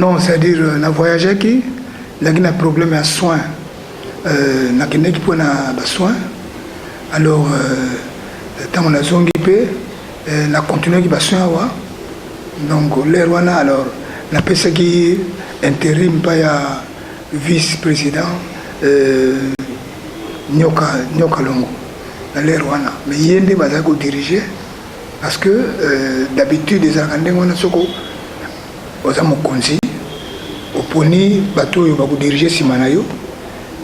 Non, c'est-à-dire, na voyagé qui, là, il y a un problème à soins. Na kende qui prend à soins. Alors, tant on a zongi pe, na continué qui va soin wa. Donc, l'air wana alors, na pesa qui intérim pas ya vice-président Nyoka Longo. Na l'air wana. Mais yende baza ko diriger parce que d'habitude les Argandais wana soko oza mokonzi oponi bato yo bako diriger simana yo.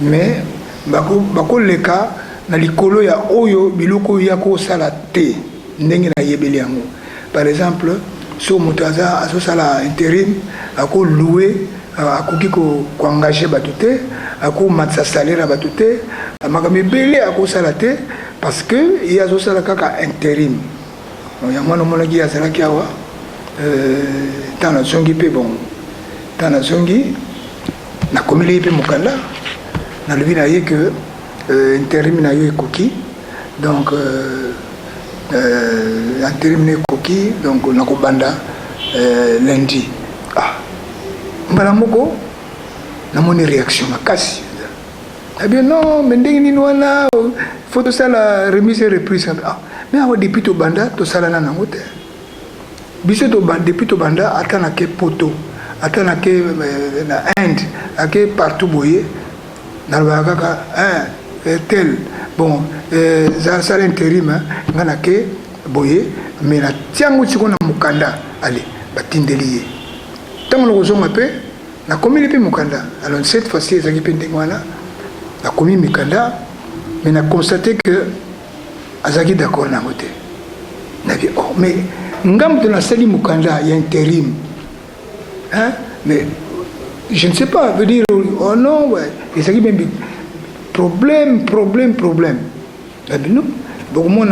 Mais bako leka na likolo ya oyo biloko ya ko sala te ndenge na yebeli yango. Par exemple, so mutaza aso sala intérim ako louer akoki ko engager bato te ako matsa salaire bato te makambe belé ako sala te parce que il y a so sala kaka intérim. Ya mwana mona ki azala ki awa tana zongi pe bon tana zongi na komili pe mukanda na levi na ye que intérim na yo ekoki donc intérim na ekoki donc na kobanda lundi mbala moko na moni réaction makasi bien non mais ndenge nini wana faut to sala remise et reprise mais awa depuis to banda to sala na nango te biso to banda depuis to banda atana ke poto atana ke na Inde ake partout boye na kaka tel bon ça l'intérim ngana ke boye mais na tiango tiko na mukanda allez batindeli tant le rozonga pe na komi le mukanda alors cette fois-ci ezaki pe ndengwana na komi mikanda mais na constaté que azaki d'accord na ngote na bi oh mais ngam de na sali mukanda ya intérim hein mais je ne sais pas veut dire oh non ouais ezaki même problème et bien nous donc moi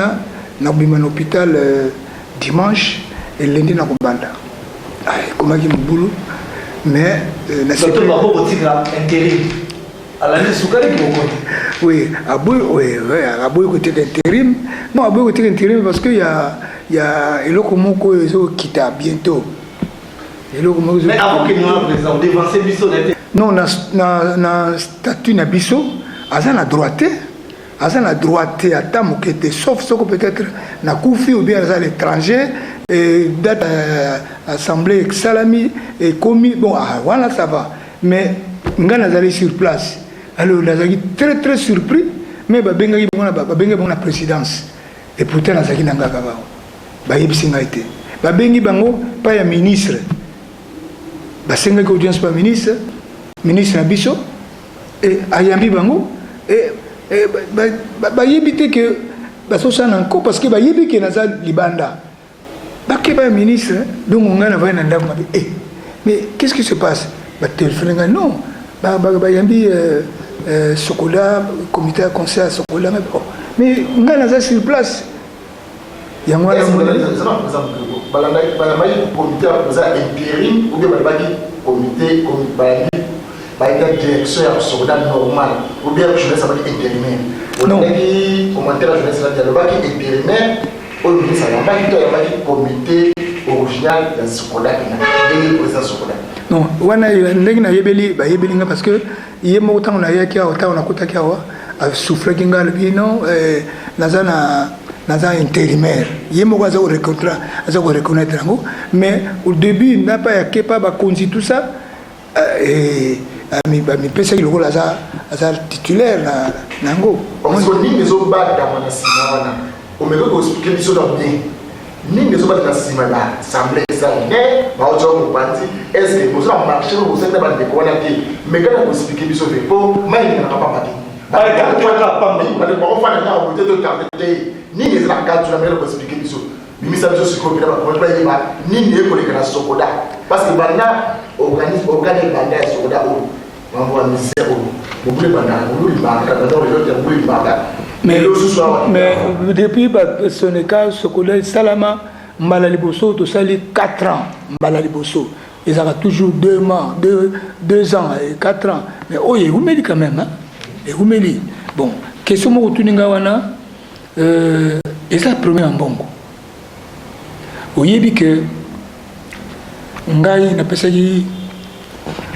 na bima hôpital dimanche et lundi na kobanda comment qui mbulu mais na c'est tout ma beau tigre intérim à la soukari qui beaucoup oui aboui côté d'intérim non aboui côté d'intérim parce que il y a eloko moko ezo kita bientôt eloko moko mais avant que nous président devancer biso non na statut na biso azana droite à Tamokete, sauf ce que peut-être na Koufi ou bien à l'étranger, et date assemblée Salami et commis, bon, voilà ça va. Mais nous allé sur place. Alors, nous avons très très surpris, mais nous avons la présidence. Et pourtant, nous avons la présidence. Nous avons pas un ministre. Nous avons audience par ministre Nabiso, et Ayambi Bango, et que encore parce que que naza libanda ba ministre donc on a mais qu'est-ce qui se passe non yambi Sokola comité à conseil à Sokola mais on a sur place il y a moi comité direction à soldat normal ou bien je laisse avec intérimaire on dit commentaire je laisse là le bac intérimaire au ministre ça va pas comité original dans soldat qui est président soldat non wana ndenge na yebeli nga parce que yemo autant na yaki autant na kota kiawa a souffler kinga le non naza intérimaire yemo kwaza reconnaître ngo mais au début n'a pas yake pas ba konzi tout ça mi pesa kiloko aza titulaire nango parce que ni les autres bas dans la simana on me veut expliquer les choses bien ni les autres dans la simana semblait ça mais ba ojo mo parti est-ce que vous avez marché vous êtes dans des coordonnées mais quand vous expliquer les choses pour mais il n'a pas parti ba on fa na on peut te ni les autres cadres la meilleure expliquer les choses mais ça veut dire que on peut pas ni ne ko le sokoda parce que bana organise banda sokoda mais depuis son écart Sokola Salama Mbalaliboso tout ça les 4 ans Mbalaliboso ils ont toujours 2 mois 2 ans et 4 ans mais oh il vous met quand même hein et vous met bon question mo tuninga wana et ça premier en bongo oyebi que ngai na pesa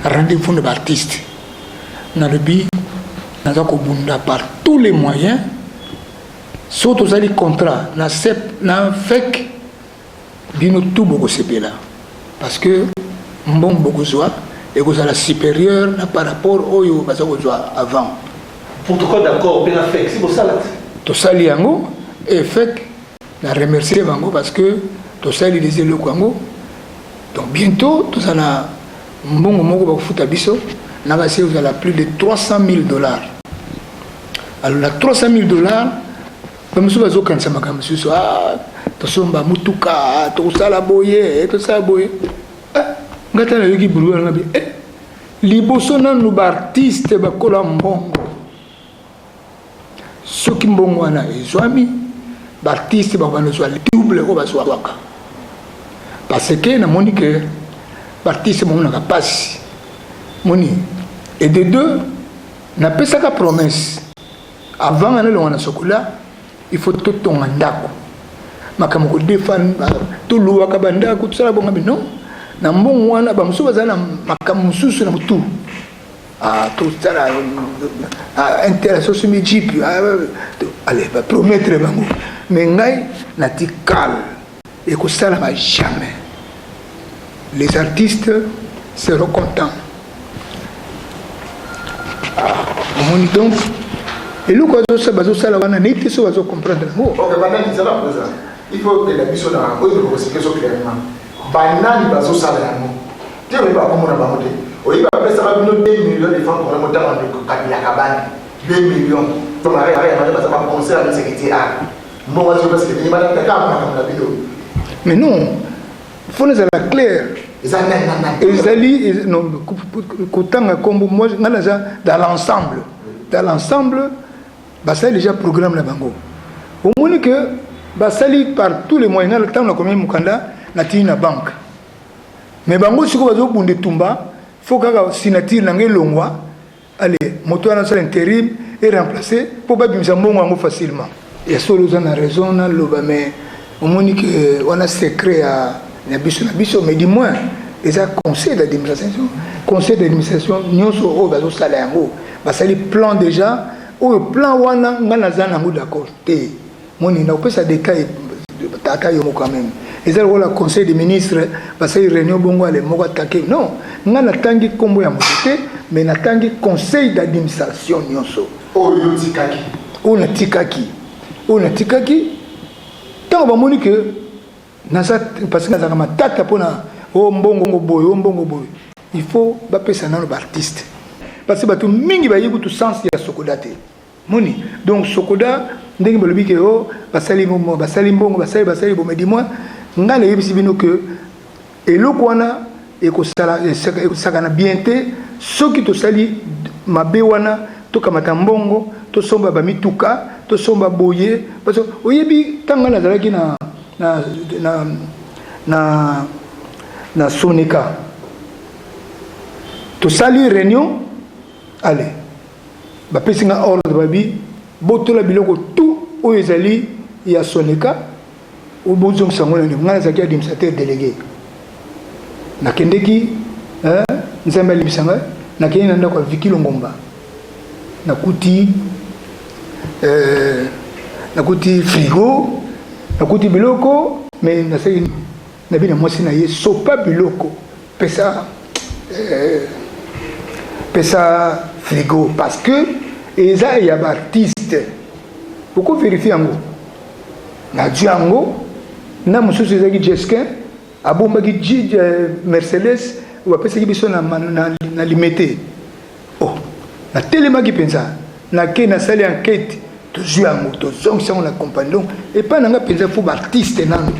rendez-vous de l'artiste. Dans le but, nous avons par tous les moyens, surtout les contrats, nous avons fait tout beaucoup là. Parce que bon beaucoup et vous avez la supérieure par rapport au avant. Protocole d'accord, bien fait. C'est pour ça là. Tout ça liango et fait, la remercier Bango parce que tout ça il disait le Congo. Donc bientôt tout ça na mbongo moko ba futa biso na ba vous avez plus de $300,000. Alors la $300,000 comme ça bazo kanisa makambo susu to somba mutuka to sala boye to sala boye ngata na yoki bulu na bi liboso na nu ba artiste ba kola mbongo soki mbongo wana ezwami ba artiste ba bana zo double ko ba so waka parce que na moni que ba artiste mo na kapasi moni et de deux na pesa ka promesse avant ana lo wana sokola il faut tout ton ndako makamo ko défendre tout lo waka bandako tout ça bon non na mbongo wana ba musu bazana makamo mususu na mutu tout ça intéressant sur mes jeeps allez va promettre bango mais ngai na tikal et que ça va jamais les artistes seront contents donc et le quoi ça bazo ça la wana neti so bazo comprendre OK banani ça va présent il faut que la mission na ko ko se question clairement banani bazo ça la mo te we ba ko mona ba mo te o iba pesa ba bino 2 millions de francs pour le montant de kabila kabani 2 millions pour la réa ba ça concert de sécurité moi je pense que ni ba ta ka na bino mais non il faut les la clair ezali non kutanga kombo moi dans l'ensemble basali déjà programme la bango au moins que basali par tous les moyens le temps na combien mukanda na tina banque mais bango siko bazo bunde tumba faut que signature na ngelongwa allez moto na sala intérim et remplacer pour pas bimisa mbongo facilement et solo za na raison na loba mais au moins que on a secret à na biso mais du moins les conseil d'administration nyonso o bazo sala yango basali plan déjà au plan wana ngana zana ngo d'accord te moni na opesa détail tata yo quand même et ça le conseil des ministres basali réunion bongo ale moko attaquer non ngana tangi kombo ya moté mais na tangi conseil d'administration nyonso o yotikaki tant ba moni que nasa parce que nasa matata pona o mbongo boy il faut ba pesa na ba artiste parce que batu mingi ba yibu tout sens ya sokoda te moni donc sokoda ndenge balobi ke o basali mbongo basali bo mais dis-moi ngale yebisi bino que eloko wana ekosala ekosakana bien te soki to sali mabe wana to kamata mbongo to somba ba mituka to somba boye parce que oyebi tanga na zalaki na Sonika to sali réunion allez ba pesinga ordre babi botola biloko tout o ezali ya Sonika o bozong sangona ni ngana zaki administrateur délégué nakendeki nzamba libisanga nakeni nanda kwa Vikilo Ngomba nakuti frigo nakuti biloko mais nasaki nabina mwasi na ye sopa biloko pesa frigo parce que eza ya ba artiste beaucoup vérifier yango na django na mususu ezaki Jeskin abombaki Mercedes ou pesa ki biso na limité oh na telemaki pensa na ke na sali enquête to django to zonction na compagnie donc et pas nanga pensa faut ba artiste nano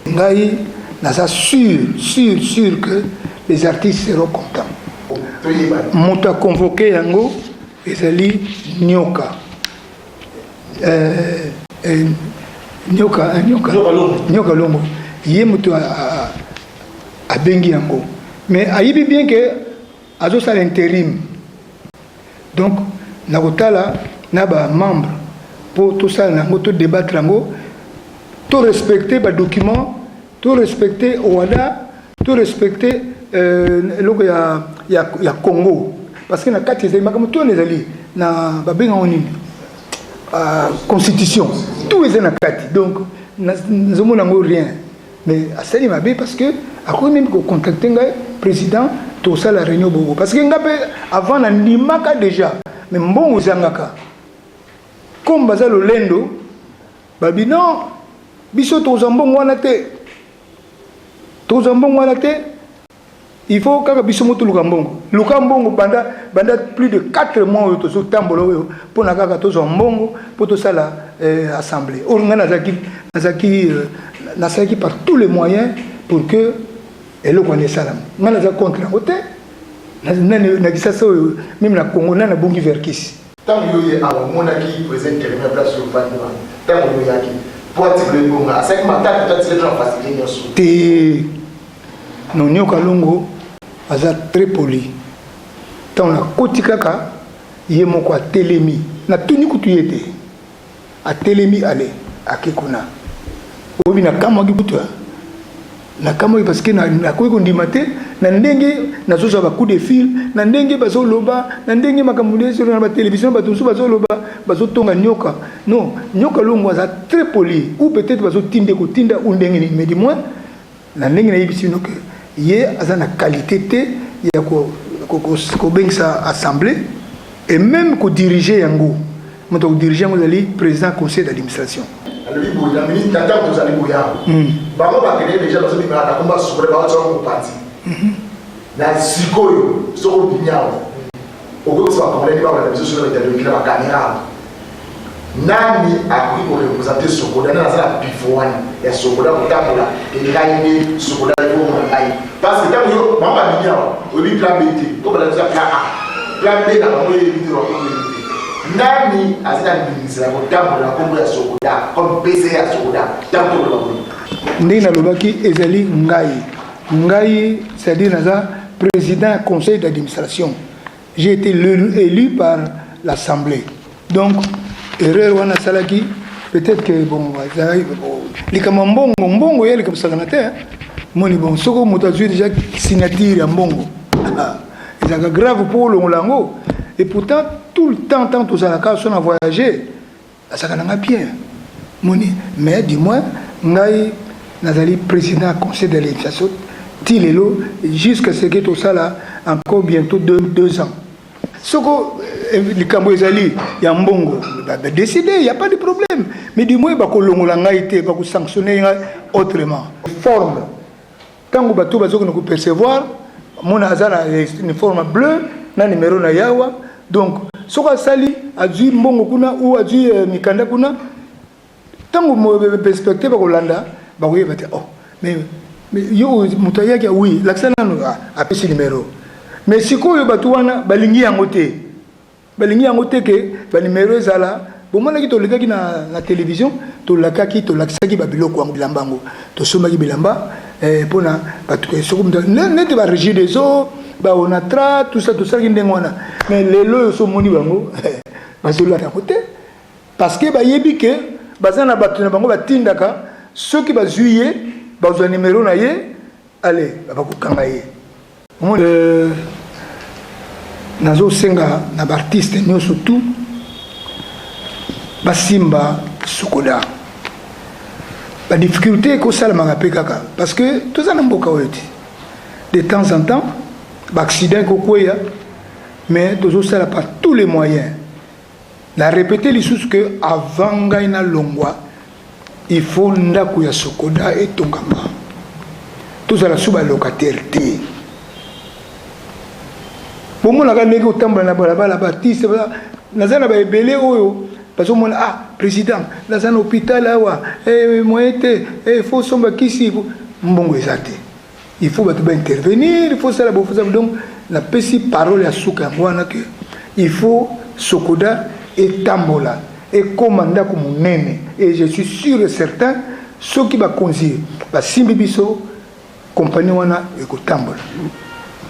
ngai naza sûr que les artistes seront contents. Monta convoqué yango ezali nyoka longo ye muto a bengi yango mais ayibi bien que azo sala intérim donc na kotala na ba membre pour tout ça nango to débattre yango to respecter ba document tout respecter OADA, tout respecter eloko ya Congo parce que na kati ezali makambo to ezali na babenga oni constitution tout est na kati donc nazomona ngo rien mais asali mabe parce que akoki même ko contacter ngai président to sala réunion bobo parce que ngape avant na ndimaka déjà mais mbongo zangaka comme baza lolendo babi non biso to zambongo wana te il faut que biso moto lukambongo banda plus de 4 mois to so tambolo pour na kaka to zambongo pour to sala assemblée on nazaki par tous les moyens pour que elo connaît salam ngana za contre côté na kisasa même na Congo na bongi verkis tant yoye awa mona ki président Kerema place sur Fatima tant yoye ki poati le bonga asaki matata tati les gens facile nyoso te non nyoka longo aza très poli tant na koti kaka ye moko a telemi na tuni kutu yete a telemi ale akekuna obi na kama gibutwa na kama parce que na koyi kondimate na ndenge na zoza ba coup de fil na ndenge bazo loba na ndenge makamule sur na télévision batunsu bazo loba bazo tonga nyoka non nyoka longo aza très poli ou peut-être bazo tinde ko tinda ou ndenge ni mais du moins na ndenge na yibisi no que ye aza na qualité te ya ko bengsa assemblée et même ko diriger yango moto ko diriger yango ali président conseil d'administration ali bo la ministre tata to zali bo ya ba mo ba kene déjà bazo bimana ta komba sobre ba tso ko parti na sikoyo soko binyao ogo so akomele ba ba biso sur le télé kila ba caméra nani akui ko représenter Sokoda na sala bifouane ya Sokoda ko tabola et ngaini Sokoda ko mo ngai parce que tam yo mamba binyao obi plan B to ba la plan A plan B na mo yebiti ro ko nani azita ministre ko tabola ko ya Sokoda comme PC ya Sokoda tabola ko ndina lobaki ezali ngai c'est-à-dire naza président conseil d'administration j'ai été élu par l'assemblée donc erreur wana salaki peut-être que bon likama mbongo yeli comme ça te moni bon soko moto azui déjà signature ya mbongo c'est grave pour le lango et pourtant tout le temps tant tous à la case on a voyagé ça kana bien moni mais du moins ngai nazali président conseil de l'administration tilelo jusqu'à ce que tout ça là encore bientôt 2 ans soko likambo ezali ya mbongo décider il y a pas de problème mais du moins ba ko longola ngai te ba ko sanctionner autrement forme tango bato bazoko na ko percevoir mon azana une forme bleue na numéro na yawa donc soko sali azui mbongo kuna ou azui mikanda kuna tango mo perspective ba ko landa ba ko yeba te oh mais yo mutayaki oui l'accent a pesi numéro mais sikoyo bato wana balingi yango te ke ba numéro ezala bomona ki to lekaki na télévision to lakaki to laksaki ba biloko yango bilambango to somaki bilamba pona bato ke soko nete ba régie des eaux ba onatra tout ça ki ndengo wana mais lelo so moni bango bazola ta côté parce que ba yebi ke bazana bato na bango batindaka soki bazuye bazwa numéro na ye allez ba ko kanga ye nazo senga na artiste nyo surtout basimba Sokoda la difficulté ko sala manga kaka parce que tout ça na mboka wetu de temps en temps ba accident ko koya mais tozo sala par tous les moyens la répéter les choses que avant ngaina longwa il faut ndako ya Sokoda et tongama tout ça la suba locataire té bon mon la ndenge otambola na balabala baptiste nazana ba ebele oyo parce que président nazana hôpital awa moyete faut somba kisi mbongo ezate il faut ba intervenir il faut ça la bo donc la pesi parole ya suka ngwana que il faut Sokoda et tambola et commanda comme munene et je suis sûr et certain ceux qui va conduire ba simbi biso compagnie wana e ko tambola